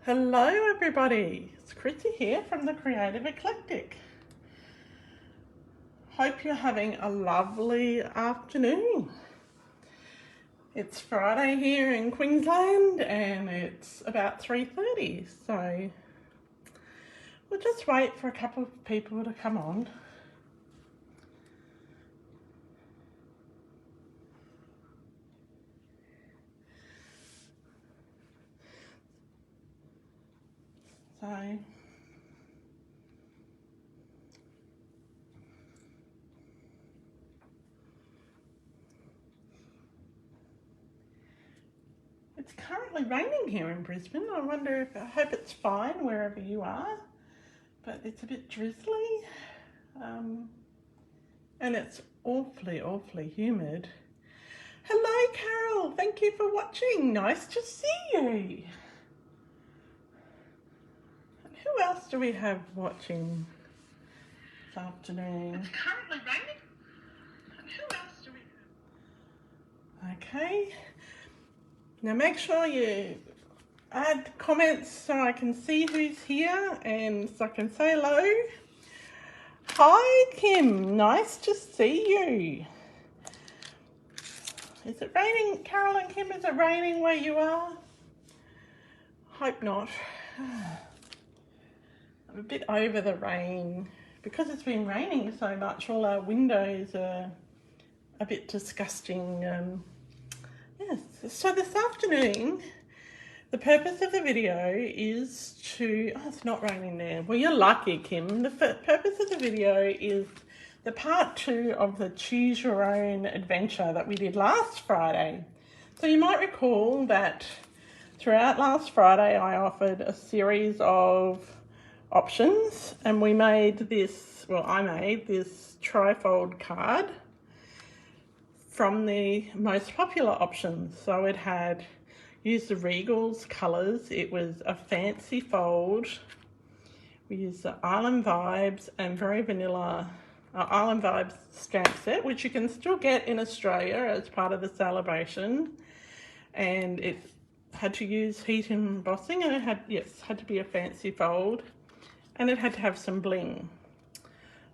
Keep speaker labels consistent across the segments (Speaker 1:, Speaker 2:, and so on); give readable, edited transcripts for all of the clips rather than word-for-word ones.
Speaker 1: Hello everybody, it's Chrissy here from the Creative Eclectic. Hope you're having a lovely afternoon. It's Friday here in Queensland and it's about 3:30, so we'll just wait for a couple of people to come on. So it's currently raining here in Brisbane. I hope it's fine wherever you are, but it's a bit drizzly and it's awfully humid. Hello Carol, thank you for watching. Nice to see you. And who else do we have watching this afternoon?
Speaker 2: It's currently raining. And who else do we have?
Speaker 1: Okay. Now make sure you add comments so I can see who's here and so I can say hello. Hi Kim, nice to see you. Is it raining, Carol and Kim, is it raining where you are? Hope not. I'm a bit over the rain. Because it's been raining so much, all our windows are a bit disgusting. Yes, so this afternoon, the purpose of the video is to, oh, it's not raining there. Well, you're lucky, Kim. The purpose of the video is the part 2 of the Choose Your Own adventure that we did last Friday. So you might recall that throughout last Friday, I offered a series of options and we made this, well, I made this trifold card from the most popular options. So it had used the Regal's colours. It was a fancy fold. We used the Island Vibes and very vanilla Island Vibes stamp set, which you can still get in Australia as part of the celebration. And it had to use heat embossing and it had, yes, had to be a fancy fold and it had to have some bling.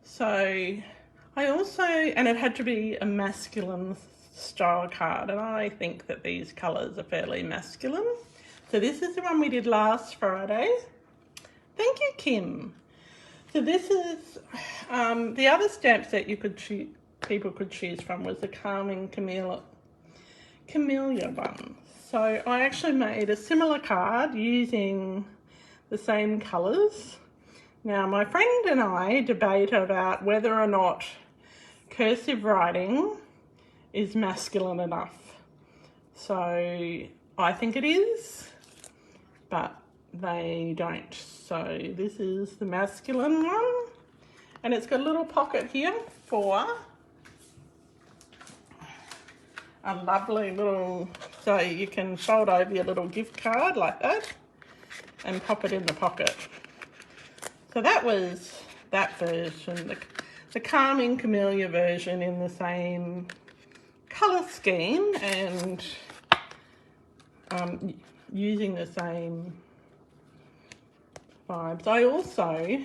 Speaker 1: So I also, and it had to be a masculine style card, and I think that these colours are fairly masculine. So this is the one we did last Friday. Thank you, Kim. So this is, the other stamp set people could choose from was the Calming Camellia one. So I actually made a similar card using the same colours. Now my friend and I debate about whether or not cursive writing is masculine enough. So I think it is, but they don't. So this is the masculine one and it's got a little pocket here for a lovely little, so you can fold over your little gift card like that and pop it in the pocket. So that was that version, the Calming Camellia version in the same colour scheme and using the same vibes. I also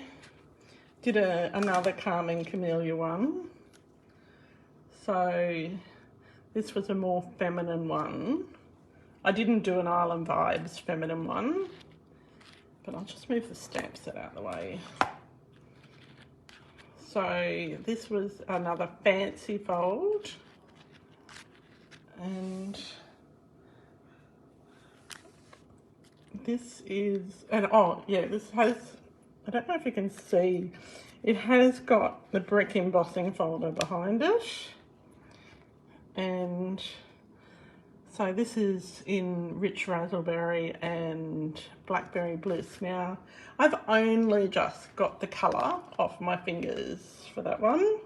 Speaker 1: did another Calming Camellia one. So this was a more feminine one. I didn't do an Island Vibes feminine one, but I'll just move the stamp set out of the way. So this was another fancy fold. And this is, and oh yeah, this has, I don't know if you can see, it has got the brick embossing folder behind it. And so this is in Rich Razzleberry and Blackberry Bliss. Now, I've only just got the colour off my fingers for that one.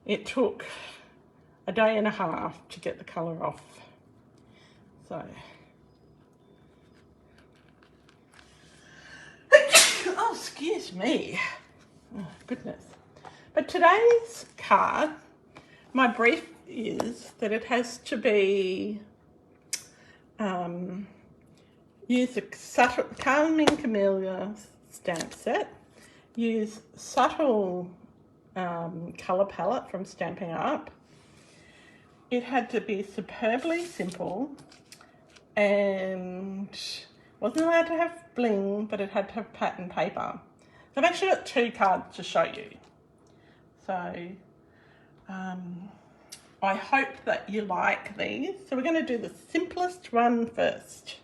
Speaker 1: It took a day and a half to get the colour off. So, oh, excuse me. Oh, goodness. But today's card, my brief is that it has to be use a subtle Calming Camellia stamp set. Use subtle colour palette from Stamping Up. It had to be superbly simple and wasn't allowed to have bling, but it had to have pattern paper. So I've actually got 2 cards to show you. So I hope that you like these. So we're going to do the simplest one first.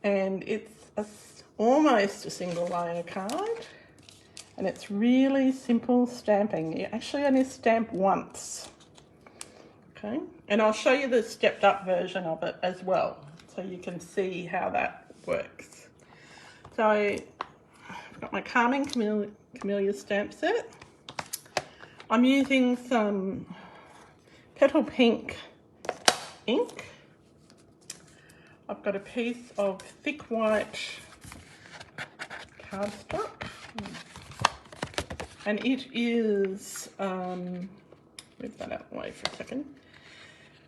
Speaker 1: And it's almost a single layer card. And it's really simple stamping. You actually only stamp once. Okay, and I'll show you the stepped up version of it as well, so you can see how that works. So I've got my Calming Camellia stamp set. I'm using some Petal Pink ink. I've got a piece of thick white cardstock. And it is, move that out of the way for a second.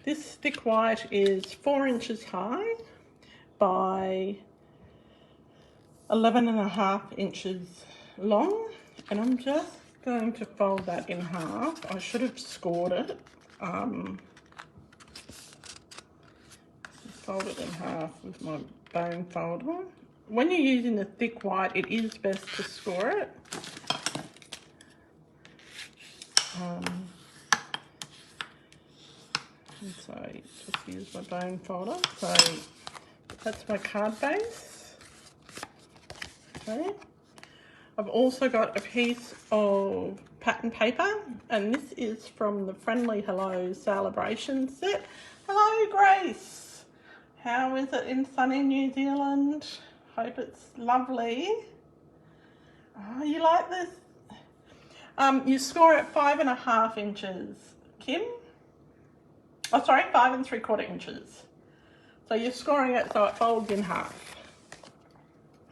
Speaker 1: This thick white is 4 inches high by 11.5 inches long. And I'm just going to fold that in half. I should have scored it. Fold it in half with my bone folder. When you're using the thick white, it is best to score it. And so just use my bone folder. So that's my card base. Okay. I've also got a piece of pattern paper, and this is from the Friendly Hello Celebration set. Hello, Grace. How is it in sunny New Zealand? Hope it's lovely. Oh, you like this? You score at 5.5 inches, Kim. Oh, sorry, 5 3/4 inches. So you're scoring it so it folds in half.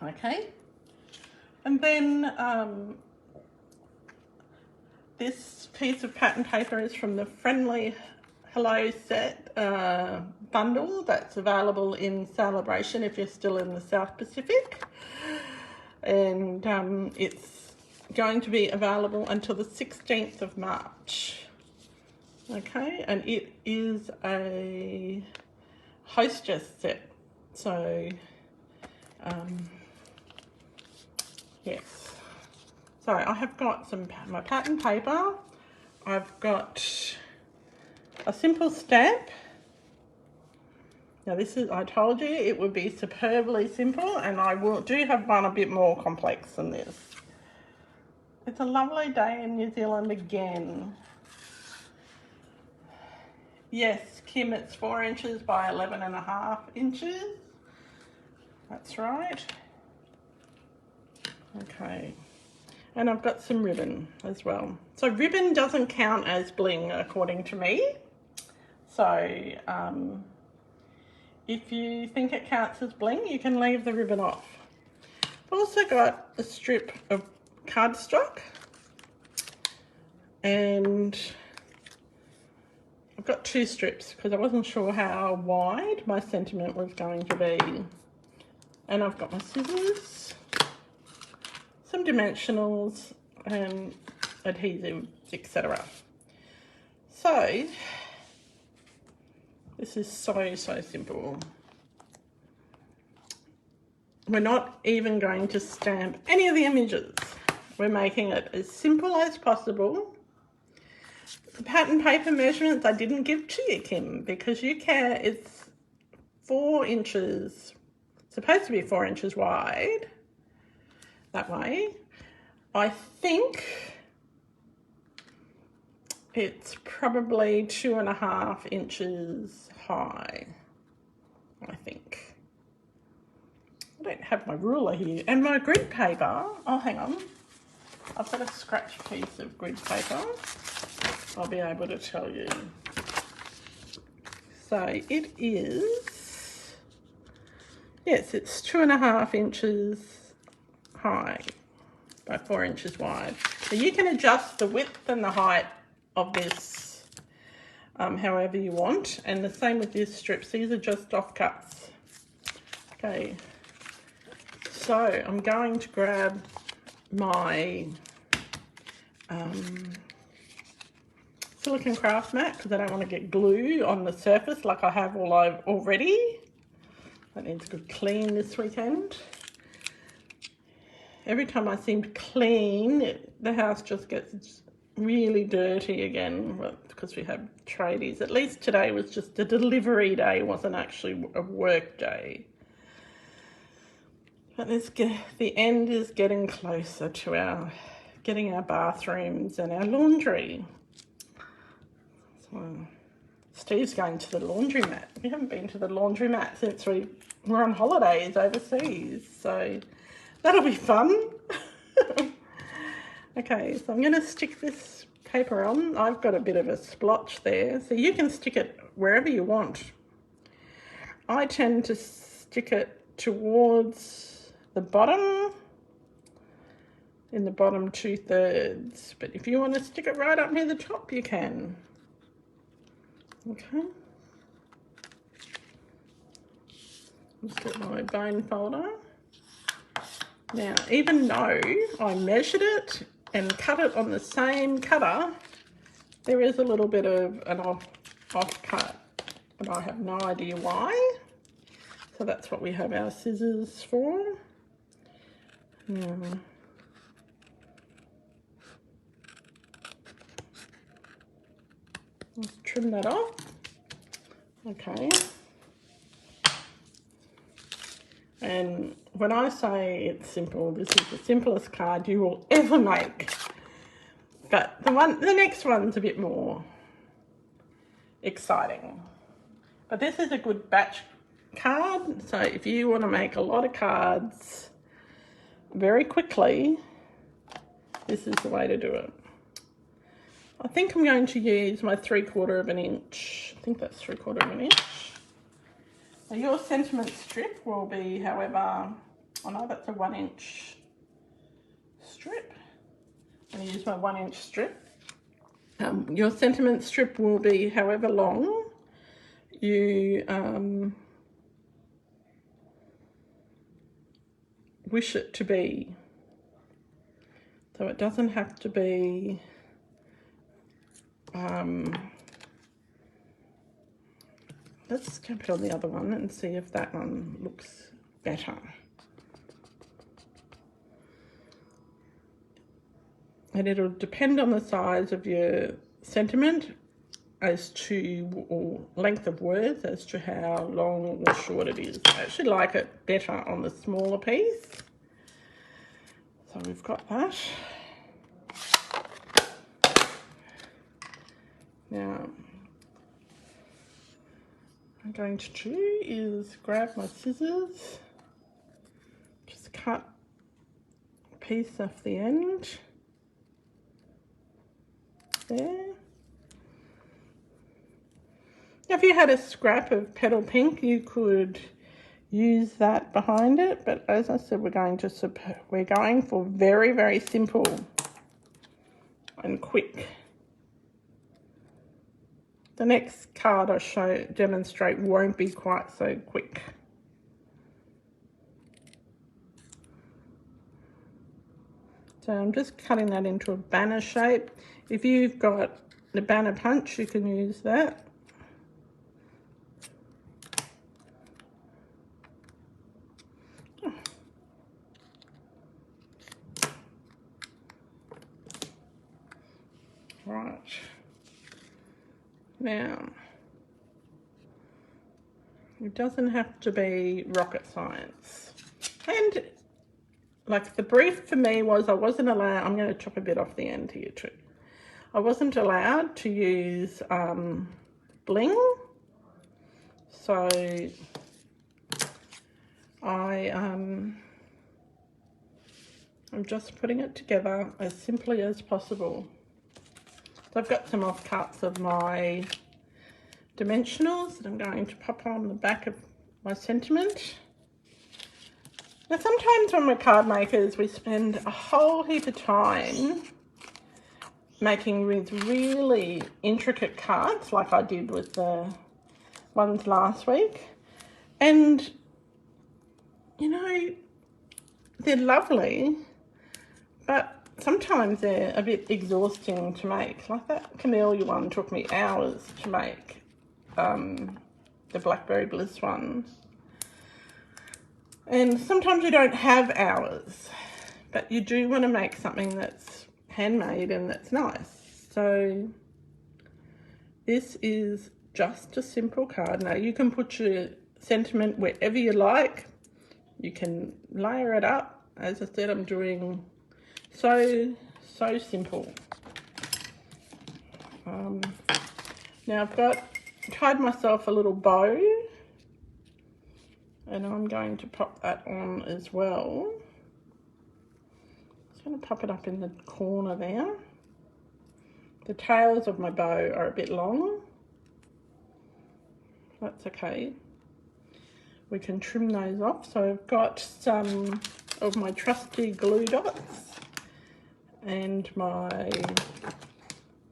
Speaker 1: Okay. And then this piece of pattern paper is from the Friendly Hello set bundle that's available in Celebration if you're still in the South Pacific. And it's going to be available until the 16th of March. Okay, and it is a hostess set. So, yes. So I have got my pattern paper. I've got a simple stamp. Now this is, I told you it would be superbly simple, and I do have one a bit more complex than this. It's a lovely day in New Zealand again. Yes, Kim, it's 4 inches by 11.5 inches. That's right. Okay. And I've got some ribbon as well. So ribbon doesn't count as bling according to me. So if you think it counts as bling, you can leave the ribbon off. I've also got a strip of cardstock, and I've got 2 strips because I wasn't sure how wide my sentiment was going to be. And I've got my scissors, some dimensionals and adhesive, etc. So this is so simple. We're not even going to stamp any of the images. We're making it as simple as possible. The pattern paper measurements I didn't give to you, Kim, because you can, it's 4 inches, supposed to be 4 inches wide, that way. I think it's probably 2.5 inches high, I think. I don't have my ruler here. And my grid paper, oh, hang on. I've got a scratch piece of grid paper. I'll be able to tell you. So it is, yes, it's 2.5 inches high by 4 inches wide. So you can adjust the width and the height of this however you want. And the same with these strips. These are just offcuts. Okay, so I'm going to grab my silicone craft mat because I don't want to get glue on the surface like I have all over already. That needs a good clean this weekend. Every time I seem to clean, the house just gets really dirty again because we have tradies. At least today was just a delivery day, it wasn't actually a work day. But the end is getting closer to getting our bathrooms and our laundry. So Steve's going to the laundromat. We haven't been to the laundromat since we were on holidays overseas, so that'll be fun. Okay, so I'm going to stick this paper on. I've got a bit of a splotch there, so you can stick it wherever you want. I tend to stick it towards the bottom, in the bottom 2/3, but if you want to stick it right up near the top, you can. Okay. Let's get my bone folder. Now, even though I measured it and cut it on the same cutter, there is a little bit of an off cut, but I have no idea why. So that's what we have our scissors for. Let's trim that off. Okay. And when I say it's simple, this is the simplest card you will ever make. But the next one's a bit more exciting. But this is a good batch card. So if you want to make a lot of cards very quickly, this is the way to do it. I think I'm going to use my 3/4 inch. I think that's 3/4 inch. So your sentiment strip will be however, oh no, that's a 1 inch strip. I'm going to use my 1 inch strip. Your sentiment strip will be however long you wish it to be. So it doesn't have to be let's jump it on the other one and see if that one looks better. And it'll depend on the size of your sentiment as to, or length of words, as to how long or short it is. I actually like it better on the smaller piece. So we've got that. Now, what I'm going to do is grab my scissors, just cut a piece off the end there. Now, if you had a scrap of petal pink, you could use that behind it, but as I said, we're going for very, very simple and quick. The next card I demonstrate won't be quite so quick. So I'm just cutting that into a banner shape. If you've got the banner punch, you can use that. Right. Now, it doesn't have to be rocket science. And like the brief for me was I wasn't allowed, I'm going to chop a bit off the end here too. I wasn't allowed to use bling. So I'm just putting it together as simply as possible. So I've got some offcuts of my dimensionals that I'm going to pop on the back of my sentiment. Now sometimes when we're card makers we spend a whole heap of time making with really intricate cards like I did with the ones last week. And, you know, they're lovely, but sometimes they're a bit exhausting to make. Like that camellia one took me hours to make, the blackberry bliss one. And sometimes you don't have hours, but you do want to make something that's handmade and that's nice. So this is just a simple card. Now you can put your sentiment wherever you like. You can layer it up. As I said, I'm doing so simple. Now I've tied myself a little bow, and I'm going to pop that on as well. Just going to pop it up in the corner there. The tails of my bow are a bit long. That's okay. We can trim those off. So I've got some of my trusty glue dots and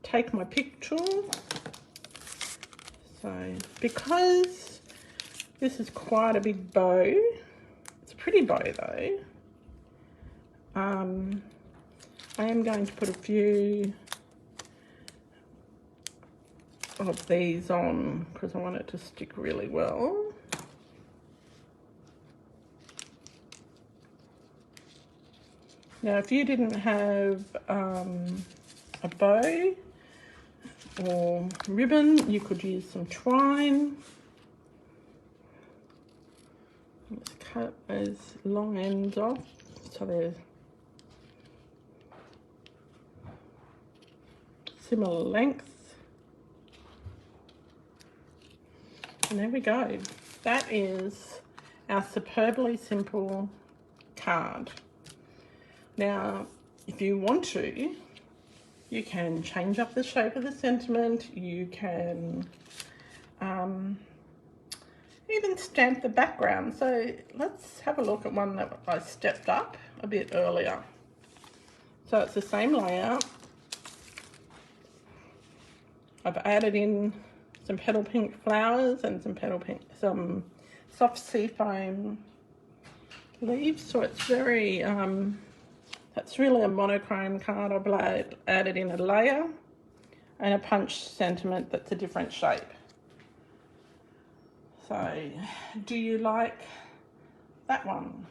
Speaker 1: take my pick tool. So because this is quite a big bow, it's a pretty bow though, I am going to put a few of these on because I want it to stick really well. Now, if you didn't have a bow or ribbon, you could use some twine. Let's cut those long ends off so they're similar lengths. And there we go. That is our superbly simple card. Now, if you want to, you can change up the shape of the sentiment. You can even stamp the background. So let's have a look at one that I stepped up a bit earlier. So it's the same layout. I've added in some petal pink flowers and some soft seafoam leaves. So it's very, that's really a monochrome card. I've added in a layer and a punch sentiment that's a different shape. So, do you like that one?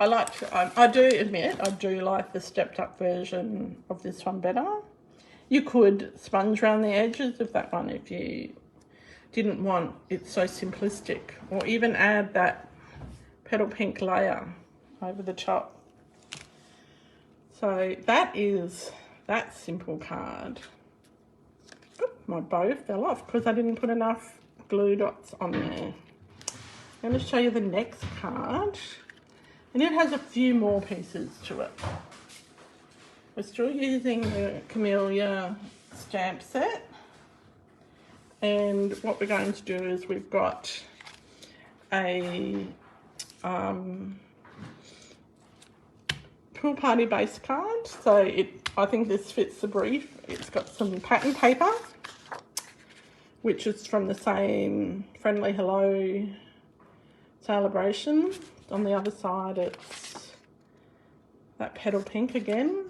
Speaker 1: I do admit, I do like the stepped up version of this one better. You could sponge around the edges of that one if you didn't want it so simplistic, or even add that petal pink layer over the top. So that is that simple card. Oop, my bow fell off because I didn't put enough glue dots on there. I'm going to show you the next card, and it has a few more pieces to it. We're still using the Camellia stamp set, and what we're going to do is we've got a pool party base card. So I think this fits the brief. It's got some pattern paper, which is from the same Friendly Hello celebration. On the other side, it's that petal pink again.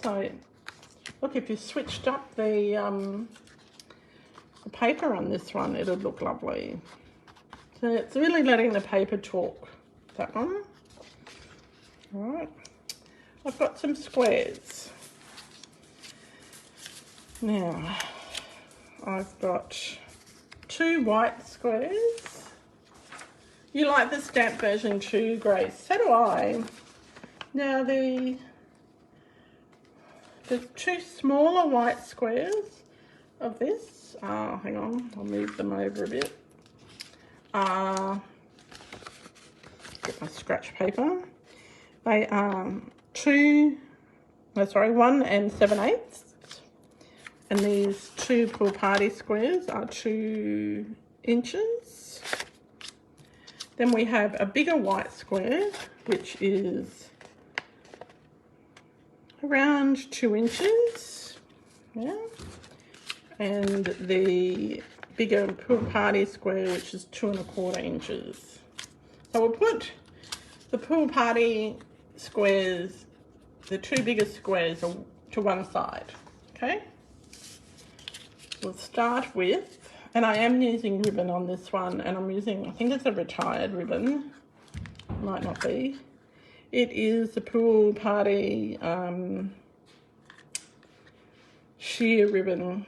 Speaker 1: So look, if you switched up the paper on this one, it would look lovely. So it's really letting the paper talk, that one. All right, I've got some squares. Now, I've got 2 white squares. You like the stamp version too, Grace? So do I. Now, there's 2 smaller white squares of this. Hang on, I'll move them over a bit. Get my scratch paper. They are 1 and 7/8. And these 2 pool party squares are 2 inches. Then we have a bigger white square, which is around 2 inches, yeah, and the bigger pool party square, which is 2 1/4 inches. So we'll put the pool party squares, the 2 biggest squares, to one side, okay? We'll start with, and I am using ribbon on this one, and I'm using, I think it's a retired ribbon, might not be. It is the pool party sheer ribbon,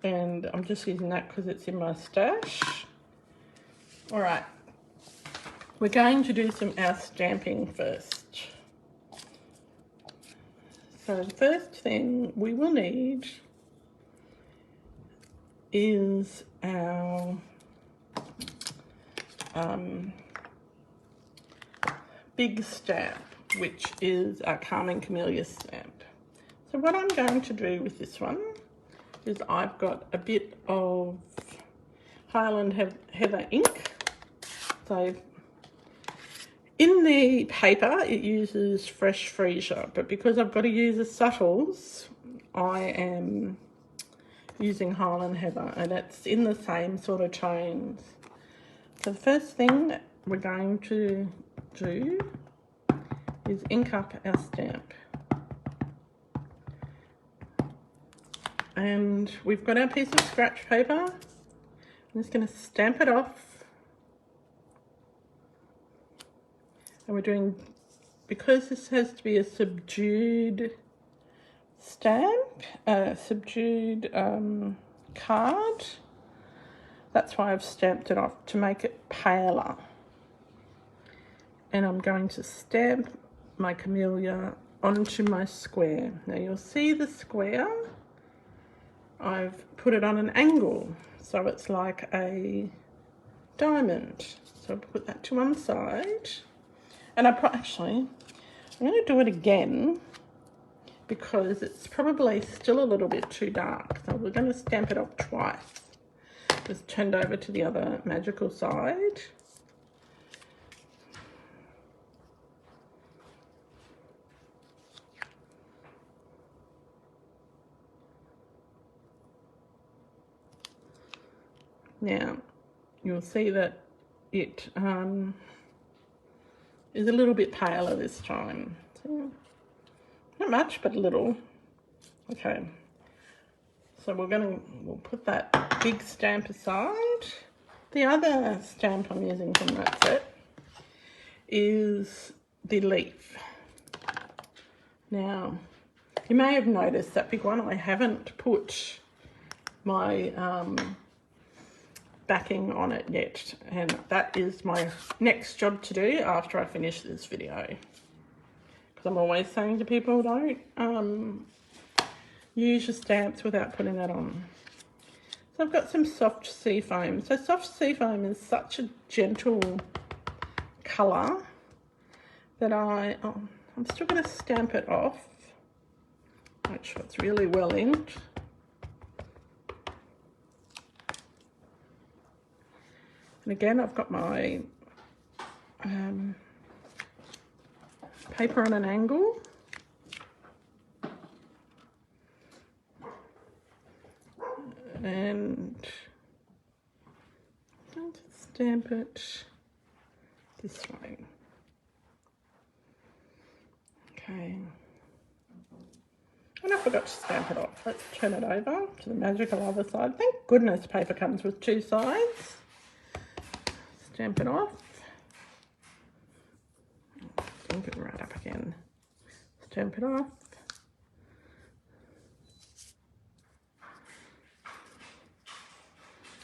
Speaker 1: and I'm just using that because it's in my stash. All right, we're going to do our stamping first. So the first thing we will need is our big stamp, which is our Carmen Camellia stamp. So what I'm going to do with this one is I've got a bit of Highland Heather ink. So in the paper it uses Fresh Freesia, but because I've got to use the subtles, I am using Highland Heather, and it's in the same sort of tones. So the first thing that we're going to do is ink up our stamp. And we've got our piece of scratch paper. I'm just going to stamp it off. And we're doing, because this has to be a subdued stamp, a subdued card, that's why I've stamped it off, to make it paler. And I'm going to stamp my camellia onto my square. Now you'll see the square, I've put it on an angle, so it's like a diamond. So I'll put that to one side. And actually, I'm going to do it again because it's probably still a little bit too dark. So we're going to stamp it off twice. Just turned over to the other magical side. Now, you'll see that it is a little bit paler this time. So, not much, but a little. Okay. So we'll put that big stamp aside. The other stamp I'm using from that set is the leaf. Now, you may have noticed that big one, I haven't put my backing on it yet, and that is my next job to do after I finish this video, because I'm always saying to people, don't use your stamps without putting that on. So I've got some soft sea foam. So soft sea foam is such a gentle colour that I'm still going to stamp it off, make sure it's really well inked. And again, I've got my paper on an angle. And I'm going to stamp it this way. Okay. And I forgot to stamp it off. Let's turn it over to the magical other side. Thank goodness paper comes with 2 sides. Stamp it off. Stamp it right up again. Stamp it off.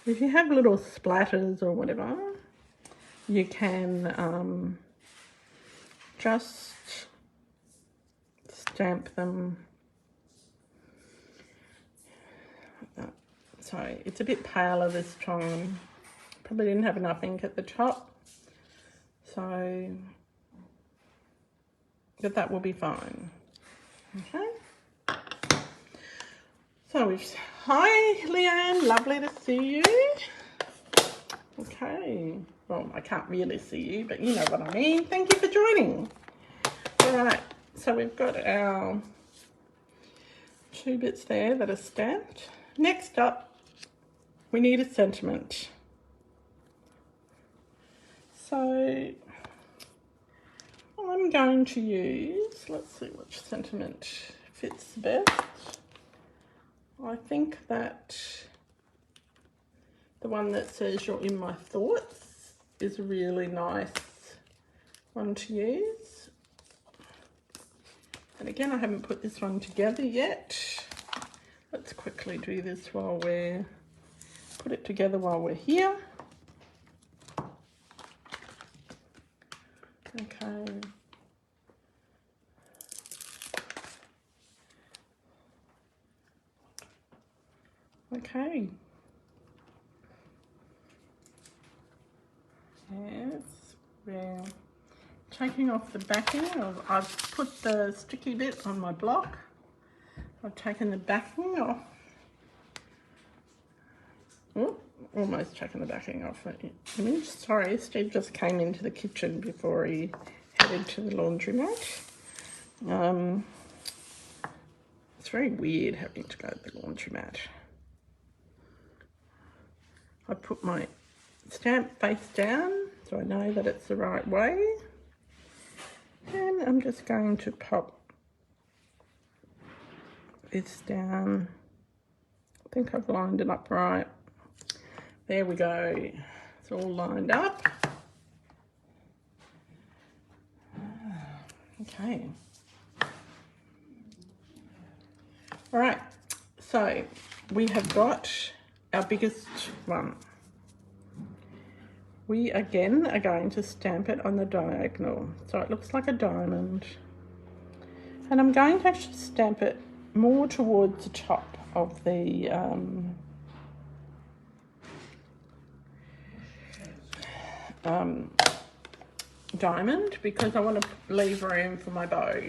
Speaker 1: If you have little splatters or whatever, you can just stamp them. So it's a bit paler this time. Probably didn't have enough ink at the top, so but that will be fine. Okay. So hi Leanne, lovely to see you. Okay. Well, I can't really see you, but you know what I mean. Thank you for joining. All right. so we've got our 2 bits there that are stamped. Next up, we need a sentiment. So I'm going to use, let's see which sentiment fits the best. I think that the one that says you're in my thoughts is a really nice one to use. And again, I haven't put this one together yet. Let's quickly do this put it together while we're here. Okay. Okay. Yes, we're taking off the backing. I've put the sticky bit on my block. I've taken the backing off. Oh, almost taken the backing off the image. Sorry, Steve just came into the kitchen before he headed to the laundromat. It's very weird having to go to the laundromat. I put my stamp face down so I know that it's the right way. And I'm just going to pop this down. I think I've lined it up right. There we go. It's all lined up. Okay. All right. So we have got our biggest one. We again are going to stamp it on the diagonal. So it looks like a diamond. And I'm going to actually stamp it more towards the top of the diamond because I want to leave room for my bow.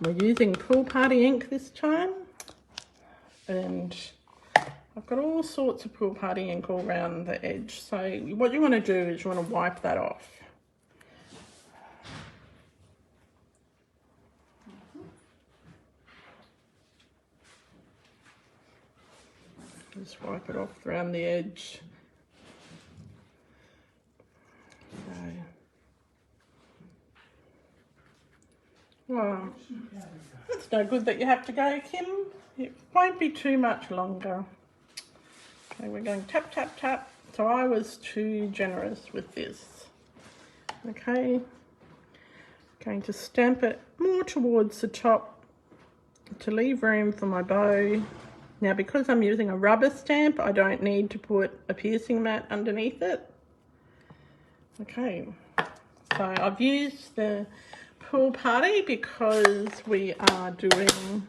Speaker 1: We're using Pool Party ink this time, and I've got all sorts of Pool Party ink all around the edge. So what you want to do is you want to wipe that off. Just wipe it off around the edge. Well, it's no good that you have to go, Kim. It won't be too much longer. Okay, we're going tap, tap, tap. So I was too generous with this. Okay, going to stamp it more towards the top to leave room for my bow. Now, because I'm using a rubber stamp, I don't need to put a piercing mat underneath it. Okay, so I've used the Pool Party because we are doing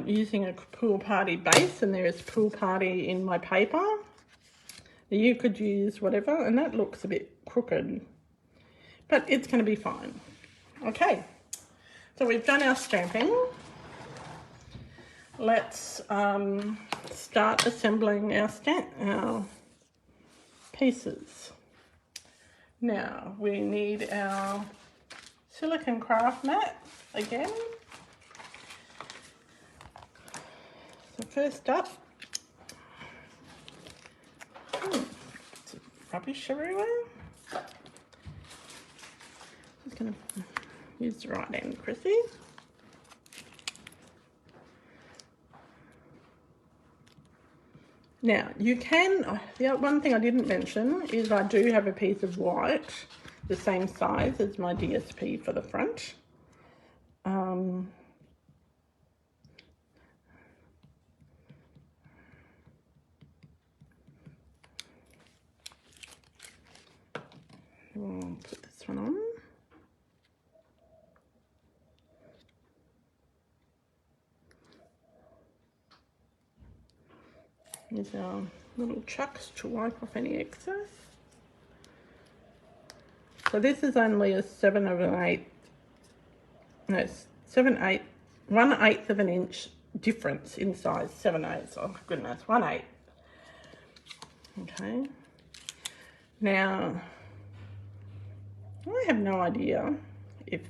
Speaker 1: using a Pool Party base, and there is Pool Party in my paper. You could use whatever, and that looks a bit crooked, but it's going to be fine. Okay, so we've done our stamping. Let's start assembling our pieces. Now we need our silicone craft mat again. So first up, it's rubbish everywhere. Just going to use the right end, Chrissy. Now you can, the one thing I didn't mention is I do have a piece of white the same size as my DSP for the front. We'll put this one on. Use our little chucks to wipe off any excess. So this is only a 1/8 of an inch difference in size. 7/8. Oh goodness, 1/8. Okay. Now I have no idea if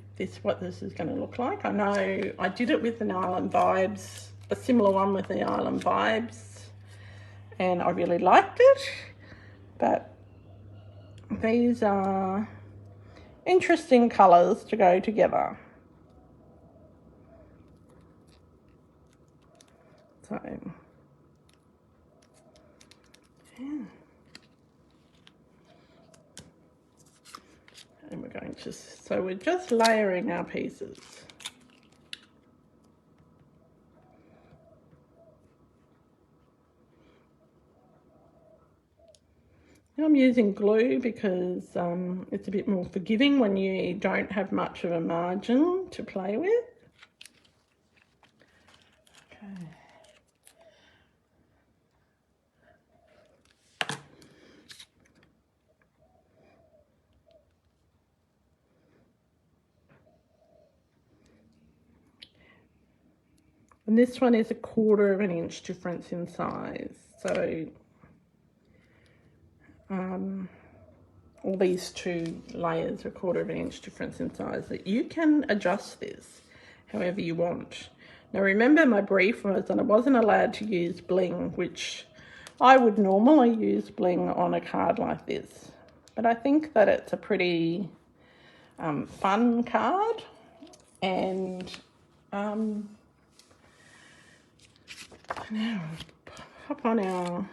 Speaker 1: what this is going to look like. I know I did it with an Island Vibes, a similar one with the Island Vibes, and I really liked it, but these are interesting colours to go together. So, yeah. And we're going to, so we're just layering our pieces. I'm using glue because it's a bit more forgiving when you don't have much of a margin to play with. Okay. And this one is 1/4 of an inch difference in size. So all these two layers are 1/4 of an inch difference in size. That you can adjust this however you want. Now remember, my brief was that I wasn't allowed to use bling, which I would normally use bling on a card like this. But I think that it's a pretty fun card, and now pop on our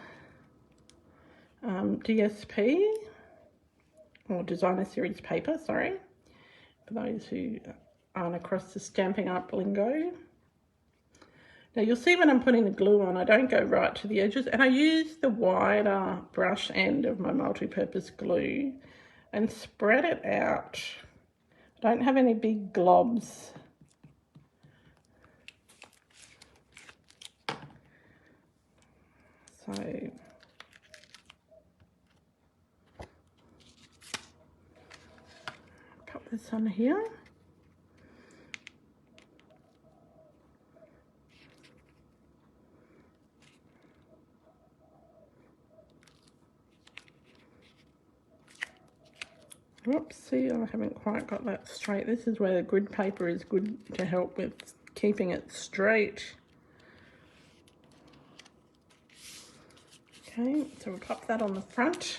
Speaker 1: DSP, or designer series paper, sorry, for those who aren't across the Stampin' Up lingo. Now you'll see when I'm putting the glue on, I don't go right to the edges, and I use the wider brush end of my multi-purpose glue and spread it out. I don't have any big globs. So pop this on here. Oops, see, I haven't quite got that straight. This is where the grid paper is good to help with keeping it straight. Okay, so we'll pop that on the front.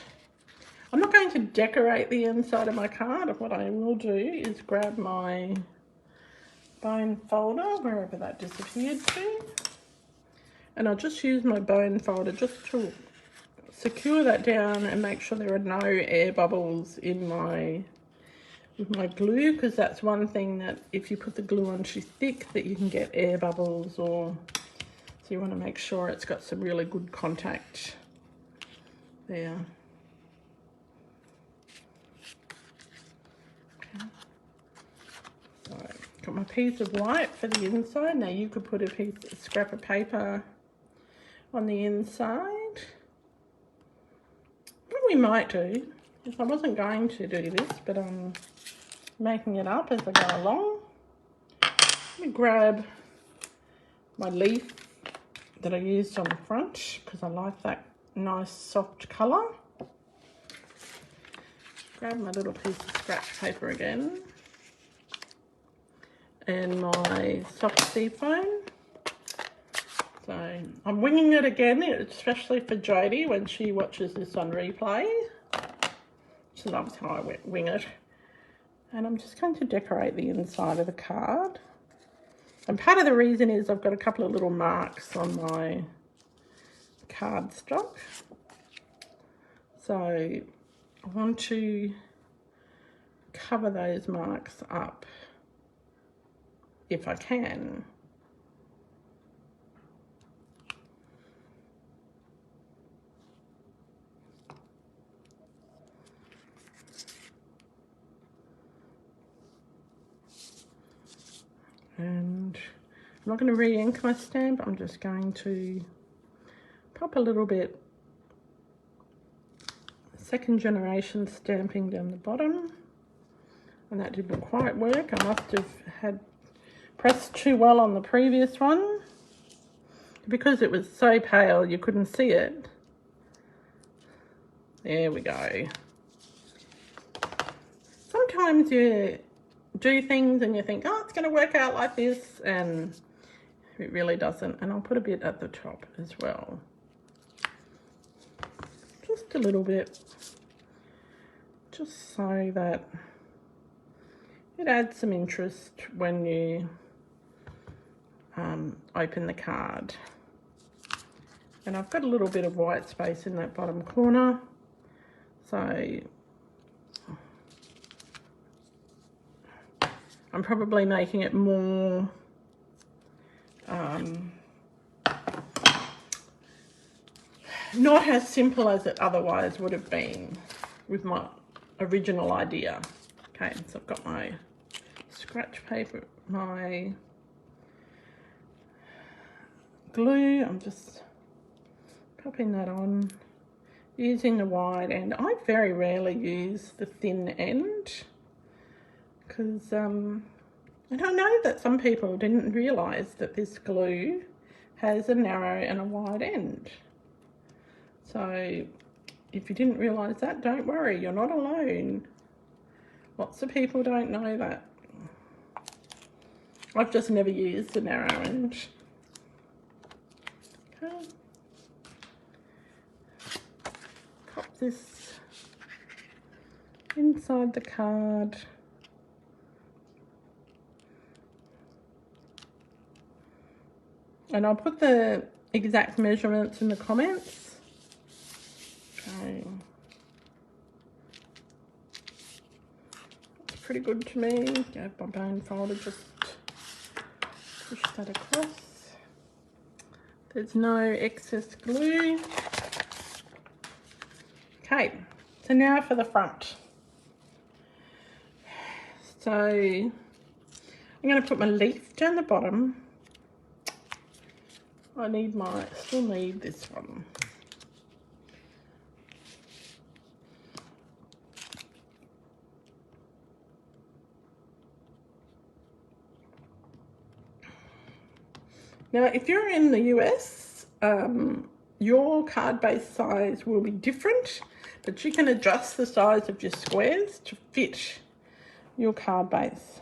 Speaker 1: I'm not going to decorate the inside of my card. What I will do is grab my bone folder, wherever that disappeared to, and I'll just use my bone folder just to secure that down and make sure there are no air bubbles in my glue, because that's one thing that if you put the glue on too thick that you can get air bubbles, or so you want to make sure it's got some really good contact there. Okay. So got my piece of white for the inside. Now you could put a scrap of paper on the inside. What we might do, if I wasn't going to do this, but I'm making it up as I go along. Let me grab my leaf that I used on the front because I like that nice soft colour. Grab my little piece of scratch paper again and my soft seafoam. So I'm winging it again, especially for Jodie when she watches this on replay. She loves how I wing it. And I'm just going to decorate the inside of the card. And part of the reason is I've got a couple of little marks on my cardstock. So I want to cover those marks up if I can. And I'm not going to re-ink my stamp, I'm just going to pop a little bit second generation stamping down the bottom, and that didn't quite work. I must have had pressed too well on the previous one because it was so pale you couldn't see it. There we go. sometimes you do things and you think, oh, it's going to work out like this, and it really doesn't. And I'll put a bit at the top as well. Just a little bit. Just so that it adds some interest when you open the card. And I've got a little bit of white space in that bottom corner. So I'm probably making it more not as simple as it otherwise would have been with my original idea. Okay, so I've got my scratch paper, my glue. I'm just popping that on using the wide end. I very rarely use the thin end because and I know that some people didn't realise that this glue has a narrow and a wide end. So if you didn't realise that, don't worry, you're not alone. Lots of people don't know that. I've just never used the narrow end. Okay. Pop this inside the card. And I'll put the exact measurements in the comments. Okay. It's pretty good to me. Have my bone folder, just push that across. There's no excess glue. Okay, so now for the front. So I'm going to put my leaf down the bottom. I still need this one. Now, if you're in the US, your card base size will be different, but you can adjust the size of your squares to fit your card base.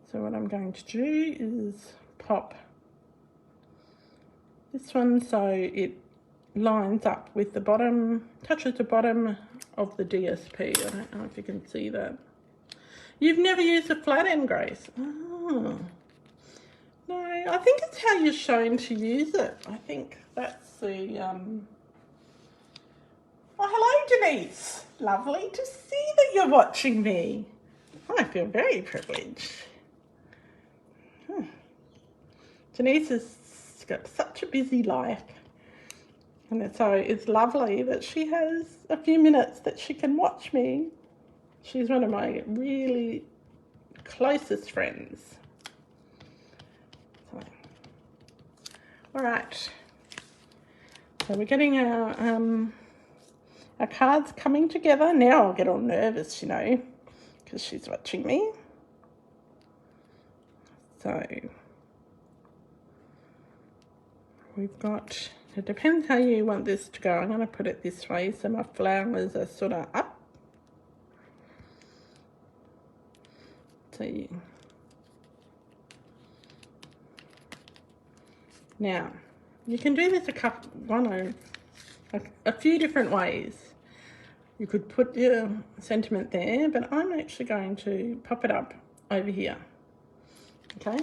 Speaker 1: So what I'm going to do is pop this one so it lines up with the bottom, touches the bottom of the DSP. I don't know if you can see that. You've never used a flat end, Grace? Oh. No, I think it's how you're shown to use it. I think that's the, Oh, hello, Denise. Lovely to see that you're watching me. I feel very privileged. Denise has got such a busy life. And so it's lovely that she has a few minutes that she can watch me. She's one of my really closest friends. All right, so we're getting our cards coming together. Now I'll get all nervous, you know, because she's watching me. So we've got, it depends how you want this to go. I'm going to put it this way so my flowers are sort of up. So now, you can do this a few different ways. You could put your sentiment there, but I'm actually going to pop it up over here. Okay?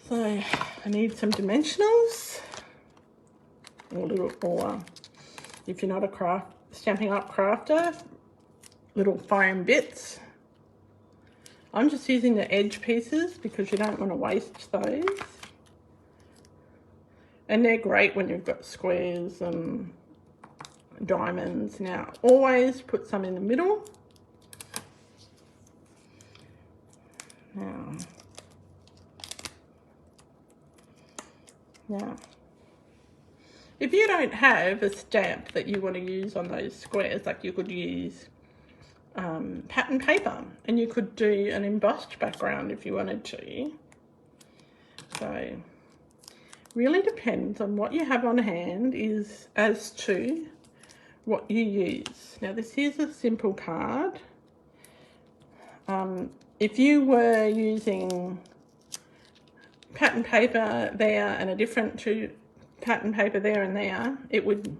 Speaker 1: So I need some dimensionals, or if you're not a Stampin' Up crafter, little foam bits. I'm just using the edge pieces because you don't want to waste those. And they're great when you've got squares and diamonds. Now, always put some in the middle. Now, if you don't have a stamp that you want to use on those squares, like you could use pattern paper, and you could do an embossed background if you wanted to. So really depends on what you have on hand as to what you use. Now this is a simple card. If you were using pattern paper there and a different pattern paper there and there, it would,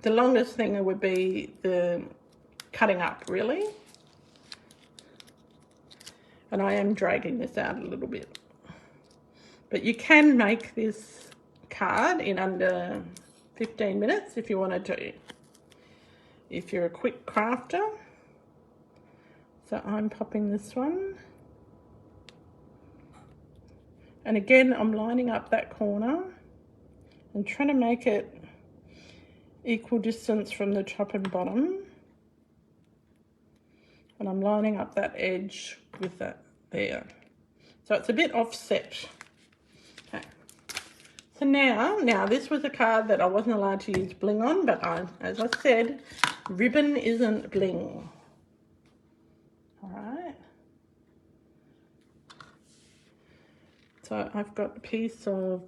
Speaker 1: the longest thing would be the cutting up, really. And I am dragging this out a little bit. But you can make this card in under 15 minutes if you wanted to, if you're a quick crafter. So I'm popping this one. And again, I'm lining up that corner and trying to make it equal distance from the top and bottom. And I'm lining up that edge with that there. So it's a bit offset. Okay. So now this was a card that I wasn't allowed to use bling on, but as I said, ribbon isn't bling. All right. So I've got a piece of,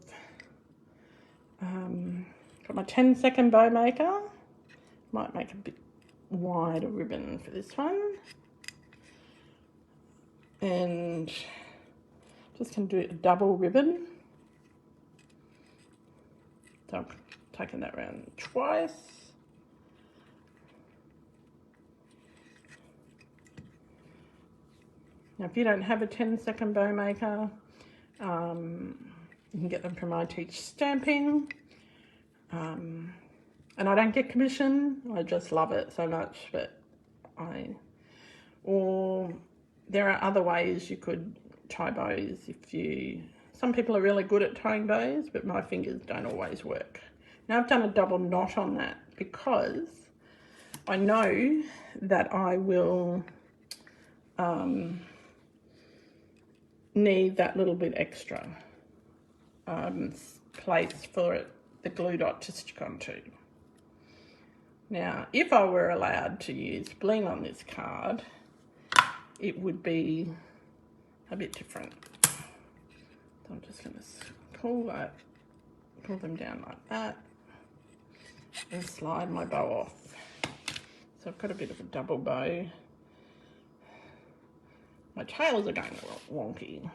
Speaker 1: got my 10-second bow maker. Might make a bit wider ribbon for this one. And just going to do a double ribbon. So I'm taking that around twice. Now if you don't have a 10-second bow maker, you can get them from I Teach Stamping. And I don't get commission, I just love it so much, but or there are other ways you could tie bows some people are really good at tying bows, but my fingers don't always work. Now I've done a double knot on that because I know that I will need that little bit extra place for the glue dot to stick onto. Now, if I were allowed to use bling on this card, it would be a bit different. So I'm just going to pull them down like that and slide my bow off. So I've got a bit of a double bow. My tails are going wonky.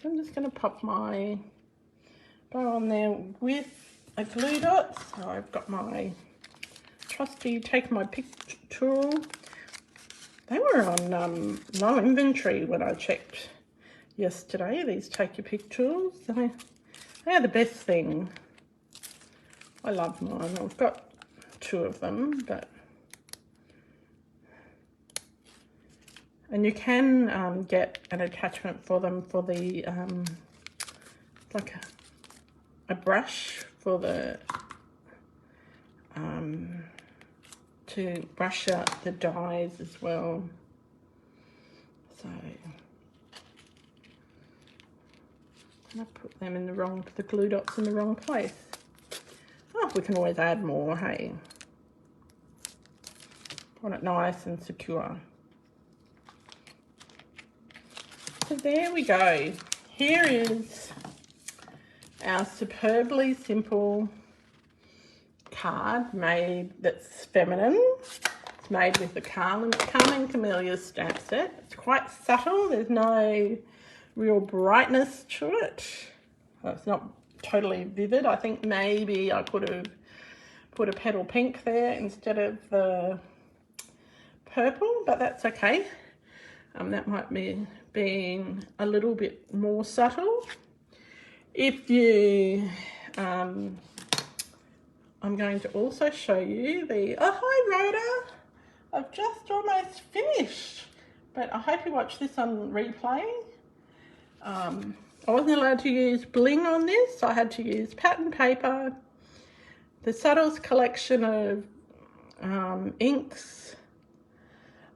Speaker 1: So I'm just going to pop my bow on there with a glue dot. So I've got my trusty Take My Pick tool. They were on low inventory when I checked yesterday, these Take Your Pick tools. They are the best thing. I love mine. I've got 2 of them, and you can get an attachment for them for the like a brush for the to brush out the dyes as well. So I put them in the glue dots in the wrong place. Oh, we can always add more, hey. Want it nice and secure. So there we go. Here is our superbly simple card that's feminine. It's made with the Carmen Camellia stamp set. It's quite subtle. There's no real brightness to it. It's not totally vivid. I think maybe I could have put a petal pink there instead of the purple, but that's okay. That might be being a little bit more subtle. If you I'm going to also show you oh hi Rhoda, I've just almost finished, but I hope you watch this on replay. I wasn't allowed to use bling on this, so I had to use pattern paper, the Subtles collection of inks.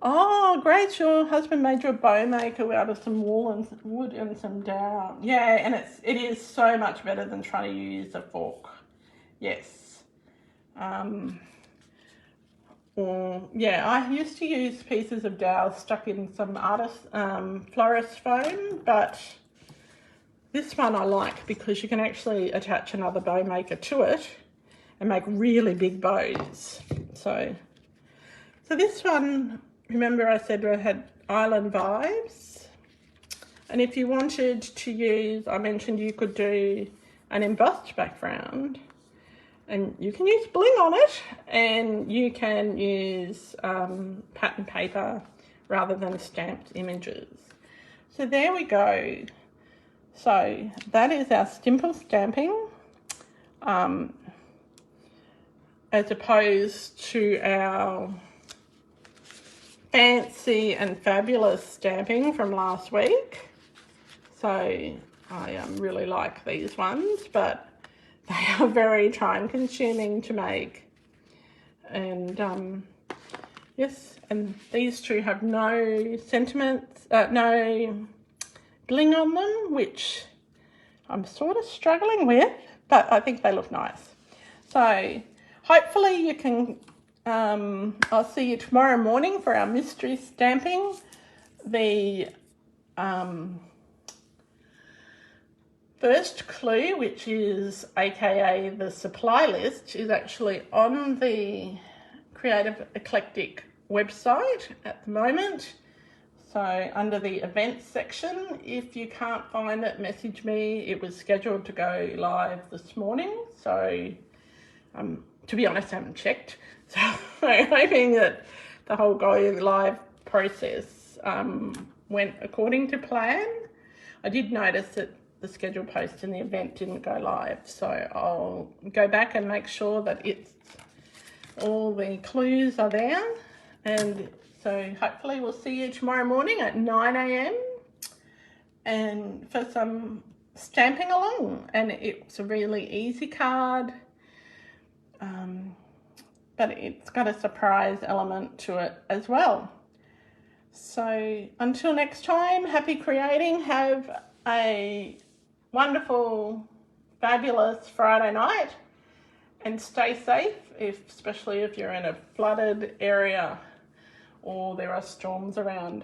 Speaker 1: Oh great, your husband made you a bow maker out of some wood and some down. Yeah, and it is so much better than trying to use a fork. Yes. Yeah, I used to use pieces of dowel stuck in some florist foam, but this one I like because you can actually attach another bow maker to it and make really big bows. So this one, remember I said I had island vibes, and if you wanted to use, I mentioned you could do an embossed background, and you can use bling on it, and you can use pattern paper rather than stamped images. So there we go. So that is our simple stamping, as opposed to our fancy and fabulous stamping from last week. So I really like these ones, but they are very time consuming to make. And yes, and these two have no sentiments, no bling on them, which I'm sort of struggling with, but I think they look nice. So hopefully you can, I'll see you tomorrow morning for our mystery stamping. The first clue, which is AKA the supply list, is actually on the Creative Eclectic website at the moment. So under the events section, if you can't find it, message me. It was scheduled to go live this morning. So to be honest, I haven't checked. So I'm hoping that the whole go live process went according to plan. I did notice that the scheduled post in the event didn't go live. So I'll go back and make sure that all the clues are there. And so hopefully we'll see you tomorrow morning at 9 a.m. and for some stamping along. And it's a really easy card, but it's got a surprise element to it as well. So until next time, happy creating. Have a wonderful, fabulous Friday night, and stay safe, especially if you're in a flooded area or there are storms around.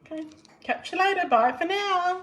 Speaker 1: Okay, catch you later. Bye for now.